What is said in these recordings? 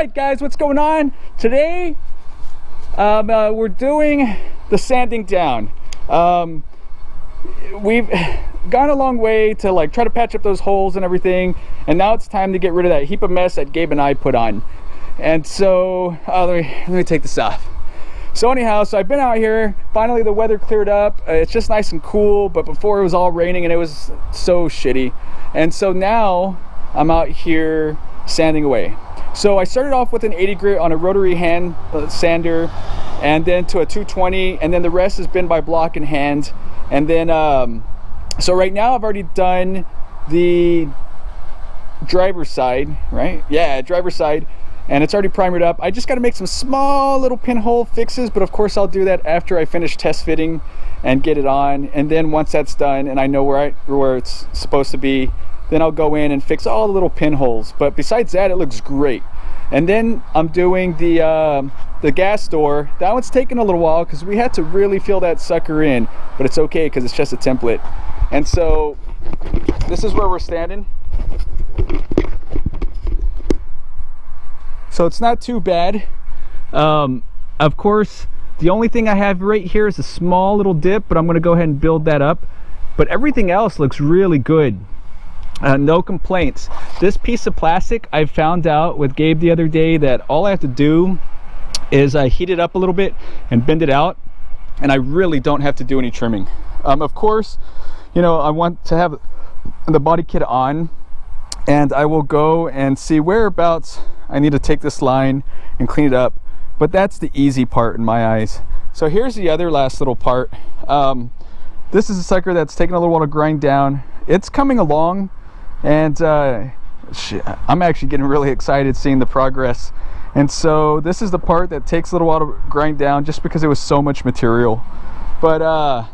right, guys, what's going on today? We're doing the sanding down. We've gone a long way to like try to patch up those holes and everything, and now it's time to get rid of that heap of mess that Gabe and I put on. And so let me take this off. So anyhow, so I've been out here. Finally the weather cleared up. It's just nice and cool, but before it was all raining and it was so shitty. And so now I'm out here sanding away. So I started off with an 80 grit on a rotary hand sander, and then to a 220, and then the rest has been by block and hand. And then so right now I've already done the driver's side, right? Yeah, driver's side, and it's already primered up. I just got to make some small little pinhole fixes, but of course I'll do that after I finish test fitting and get it on. And then once that's done and I know where it's supposed to be, then I'll go in and fix all the little pinholes. But besides that, it looks great. And then I'm doing the gas door. That one's taking a little while because we had to really fill that sucker in, but it's okay because it's just a template. And so this is where we're standing. So it's not too bad. Of course, the only thing I have right here is a small little dip, but I'm going to go ahead and build that up. But everything else looks really good. No complaints. This piece of plastic, I found out with Gabe the other day that all I have to do is heat it up a little bit and bend it out, and I really don't have to do any trimming. Of course, you know, I want to have the body kit on, and I will go and see whereabouts I need to take this line and clean it up, but that's the easy part in my eyes. So here's the other last little part. This is a sucker that's taking a little while to grind down. It's coming along, and I'm actually getting really excited seeing the progress. And so this is the part that takes a little while to grind down just because it was so much material. But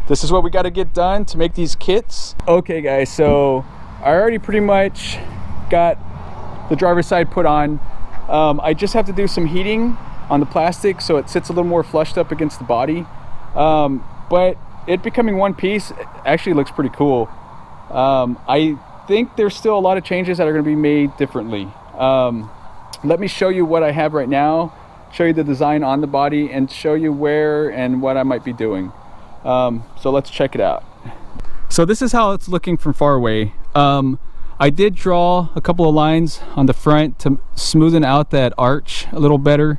this is what we got to get done to make these kits. Okay guys, so I already pretty much got the driver's side put on. I just have to do some heating on the plastic so it sits a little more flushed up against the body. But it becoming one piece actually looks pretty cool. I think there's still a lot of changes that are going to be made differently. Let me show you what I have right now, show you the design on the body, and show you where and what I might be doing. So let's check it out. So this is how it's looking from far away. I did draw a couple of lines on the front to smoothen out that arch a little better.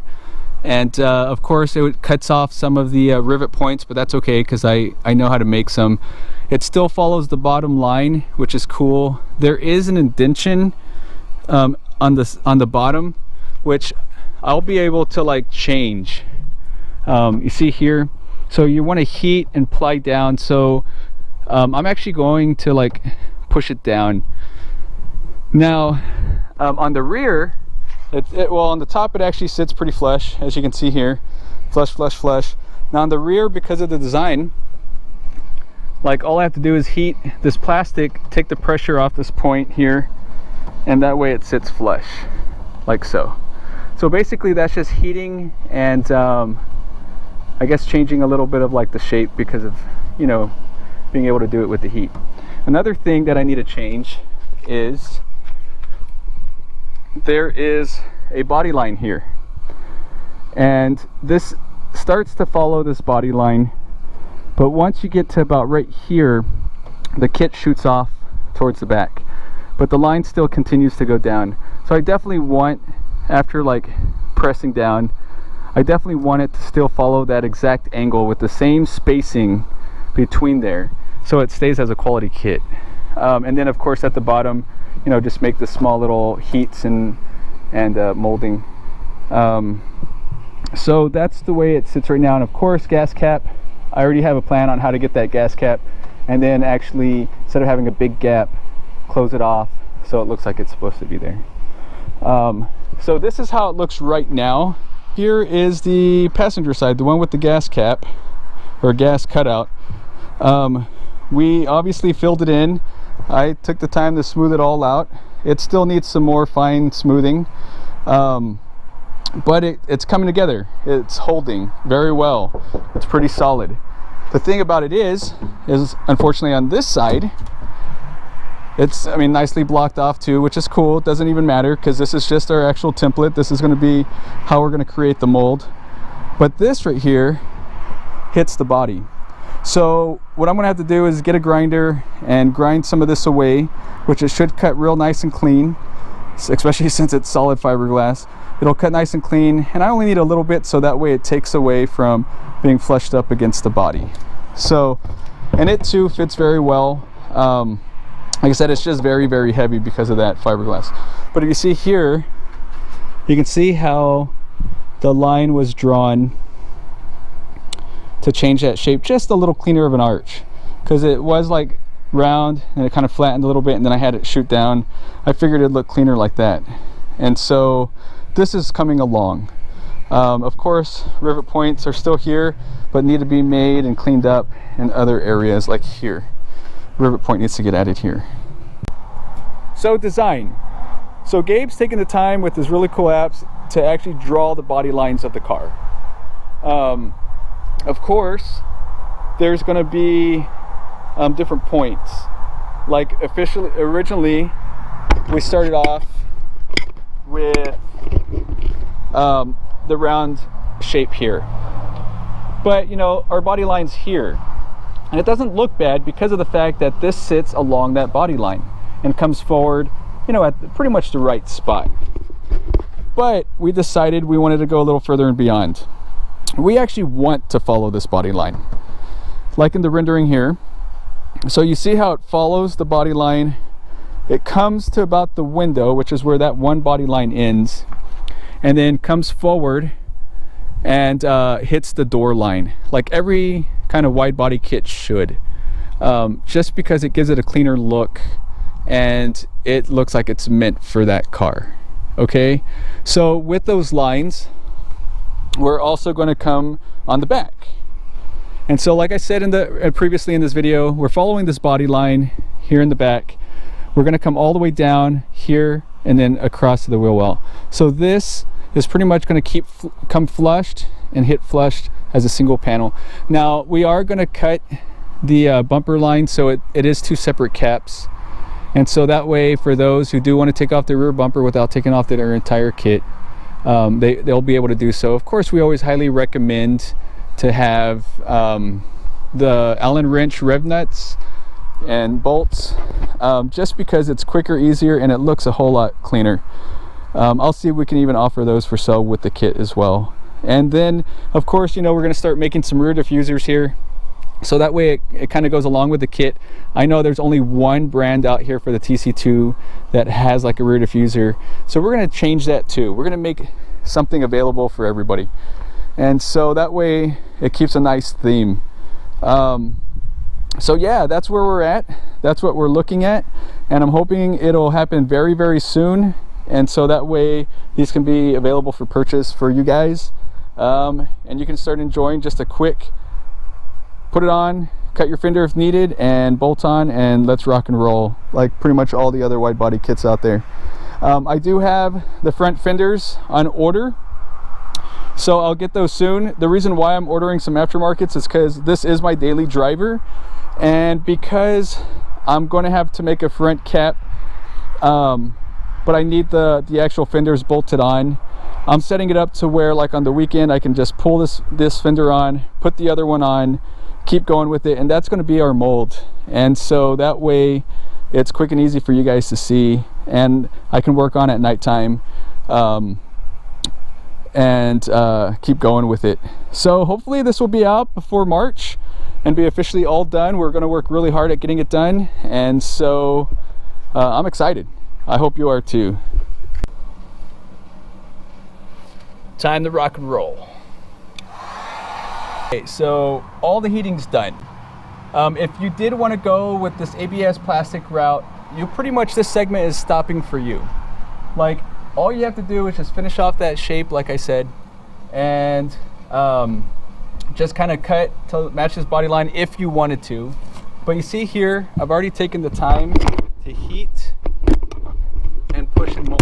And of course it cuts off some of the rivet points, but that's okay because I know how to make some. It still follows the bottom line, which is cool. There is an indentation on the bottom, which I'll be able to like change. You see here, so you want to heat and ply down. So I'm actually going to like push it down. Now on the rear, well, on the top it actually sits pretty flush, as you can see here. Flush, flush, flush. Now on the rear, because of the design, like all I have to do is heat this plastic, take the pressure off this point here, and that way it sits flush, like so. So basically that's just heating and I guess changing a little bit of like the shape because of, you know, being able to do it with the heat. Another thing that I need to change is there is a body line here, and this starts to follow this body line, but once you get to about right here, the kit shoots off towards the back, but the line still continues to go down. So I definitely want, after like pressing down, I definitely want it to still follow that exact angle with the same spacing between there, so it stays as a quality kit. And then of course at the bottom, you know, just make the small little heats and molding. So that's the way it sits right now. And of course, gas cap, I already have a plan on how to get that gas cap, and then actually, instead of having a big gap, close it off so it looks like it's supposed to be there. So this is how it looks right now. Here is the passenger side, the one with the gas cap or gas cutout. We obviously filled it in. I took the time to smooth it all out. It still needs some more fine smoothing, but it's coming together. It's holding very well. It's pretty solid. The thing about it is unfortunately on this side, It's, I mean, nicely blocked off too, which is cool. It doesn't even matter because this is just our actual template. This is going to be how we're going to create the mold. But this right here hits the body. So what I'm going to have to do is get a grinder and grind some of this away, which it should cut real nice and clean, especially since it's solid fiberglass. It'll cut nice and clean, and I only need a little bit so that way it takes away from being flushed up against the body. So, and it too fits very well. Like I said, it's just very, very heavy because of that fiberglass. But if you see here, you can see how the line was drawn to change that shape just a little cleaner of an arch, because it was like round and it kind of flattened a little bit, and then I had it shoot down. I figured it'd look cleaner like that. And so this is coming along. Of course, rivet points are still here, but need to be made and cleaned up in other areas, like here. Rivet point needs to get added here. So design. So Gabe's taken the time with his really cool apps to actually draw the body lines of the car. Of course, there's going to be different points. Like originally, we started off with the round shape here. But you know, our body line's here. And it doesn't look bad because of the fact that this sits along that body line and comes forward, you know, at pretty much the right spot. But we decided we wanted to go a little further and beyond. We actually want to follow this body line, like in the rendering here. So you see how it follows the body line. It comes to about the window, which is where that one body line ends, and then comes forward and hits the door line, like every kind of wide body kit should, just because it gives it a cleaner look and it looks like it's meant for that car. Okay, so with those lines, we're also going to come on the back. And so like I said in the previously in this video, we're following this body line here in the back. We're going to come all the way down here and then across to the wheel well. So this is pretty much going to come flushed and hit flushed as a single panel. Now we are going to cut the bumper line, so it is two separate caps, and so that way for those who do want to take off the rear bumper without taking off their entire kit, they'll be able to do so. Of course, we always highly recommend to have the Allen wrench rev nuts and bolts, just because it's quicker, easier, and it looks a whole lot cleaner. I'll see if we can even offer those for sale with the kit as well. And then of course, you know, we're going to start making some rear diffusers here, so that way it kind of goes along with the kit. I know there's only one brand out here for the TC2 that has like a rear diffuser, so we're going to change that too. We're going to make something available for everybody, and so that way it keeps a nice theme. So yeah, that's where we're at. That's what we're looking at, and I'm hoping it'll happen very, very soon, and so that way these can be available for purchase for you guys. And you can start enjoying just a quick put it on, cut your fender if needed, and bolt on, and let's rock and roll, like pretty much all the other wide body kits out there. I do have the front fenders on order, so I'll get those soon. The reason why I'm ordering some aftermarkets is because this is my daily driver, and because I'm going to have to make a front cap, but I need the actual fenders bolted on. I'm setting it up to where, like on the weekend, I can just pull this fender on, put the other one on, keep going with it, and that's going to be our mold. And so that way it's quick and easy for you guys to see, and I can work on at nighttime and keep going with it. So hopefully this will be out before March and be officially all done. We're going to work really hard at getting it done, and so I'm excited. I hope you are too. Time to rock and roll. Okay, so all the heating's done. If you did want to go with this ABS plastic route, you pretty much, this segment is stopping for you. Like, all you have to do is just finish off that shape like I said, and just kind of cut to match this body line if you wanted to. But you see here, I've already taken the time to heat and push and mold.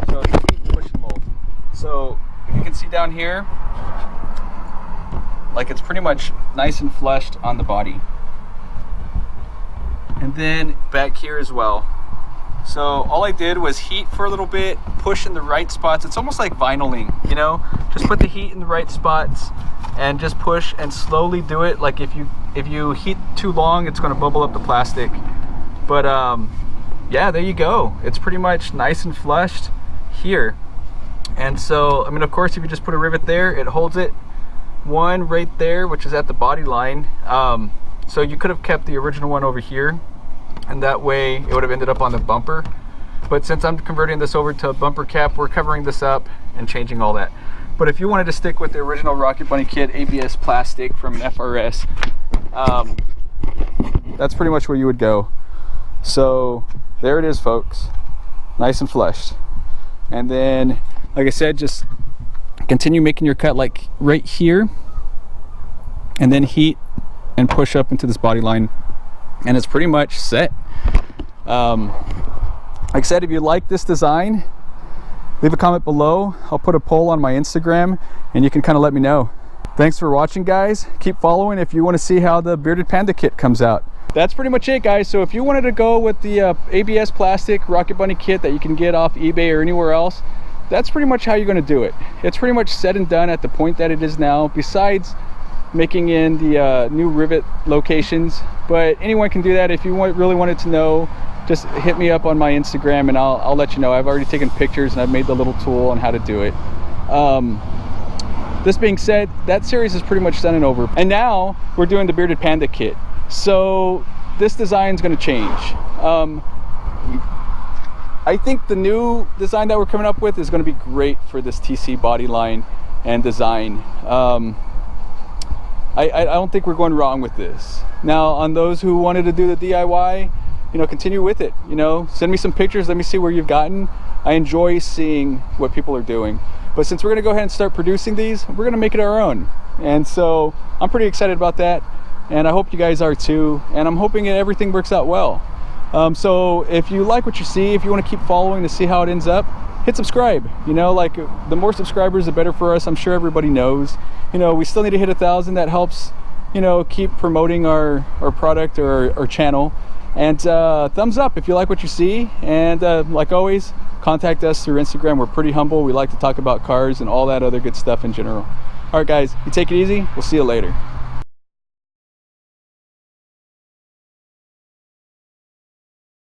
So heat and push and mold. So you can see down here, like it's pretty much nice and flushed on the body. and then back here as well. So all I did was heat for a little bit, push in the right spots. It's almost like vinyling, you know? Just put the heat in the right spots and just push and slowly do it. Like if you heat too long, it's gonna bubble up the plastic. But yeah, there you go. It's pretty much nice and flushed here. And so, I mean, of course, if you just put a rivet there, it holds it. One right there, which is at the body line. So you could have kept the original one over here, and that way it would have ended up on the bumper. But since I'm converting this over to a bumper cap, we're covering this up and changing all that. But if you wanted to stick with the original Rocket Bunny kit ABS plastic from FRS, that's pretty much where you would go. So there it is, folks, nice and flushed. And then, like I said, just continue making your cut like right here, and then heat and push up into this body line, and it's pretty much set. Like I said, if you like this design, leave a comment below. I'll put a poll on my Instagram and you can kind of let me know. Thanks for watching, guys. Keep following if you want to see how the Bearded Panda kit comes out. That's pretty much it, guys. So if you wanted to go with the ABS plastic Rocket Bunny kit that you can get off eBay or anywhere else, that's pretty much how you're going to do it. It's pretty much said and done at the point that it is now, besides making in the new rivet locations. But anyone can do that. If you really wanted to know, just hit me up on my Instagram and I'll let you know. I've already taken pictures and I've made the little tool on how to do it. This being said, that series is pretty much done and over. And now we're doing the Bearded Panda kit. So this design is going to change. I think the new design that we're coming up with is going to be great for this TC body line and design. I don't think we're going wrong with this. Now, on those who wanted to do the DIY, you know, continue with it. You know, send me some pictures. Let me see where you've gotten. I enjoy seeing what people are doing. But since we're going to go ahead and start producing these, we're going to make it our own. And so I'm pretty excited about that. And I hope you guys are too. And I'm hoping that everything works out well. So if you like what you see, if you want to keep following to see how it ends up, hit subscribe. You know, like the more subscribers, the better for us. I'm sure everybody knows. You know, we still need to hit 1,000. That helps, you know, keep promoting our product or our channel. And thumbs up if you like what you see. And like always, contact us through Instagram. We're pretty humble. We like to talk about cars and all that other good stuff in general. All right, guys, you take it easy. We'll see you later.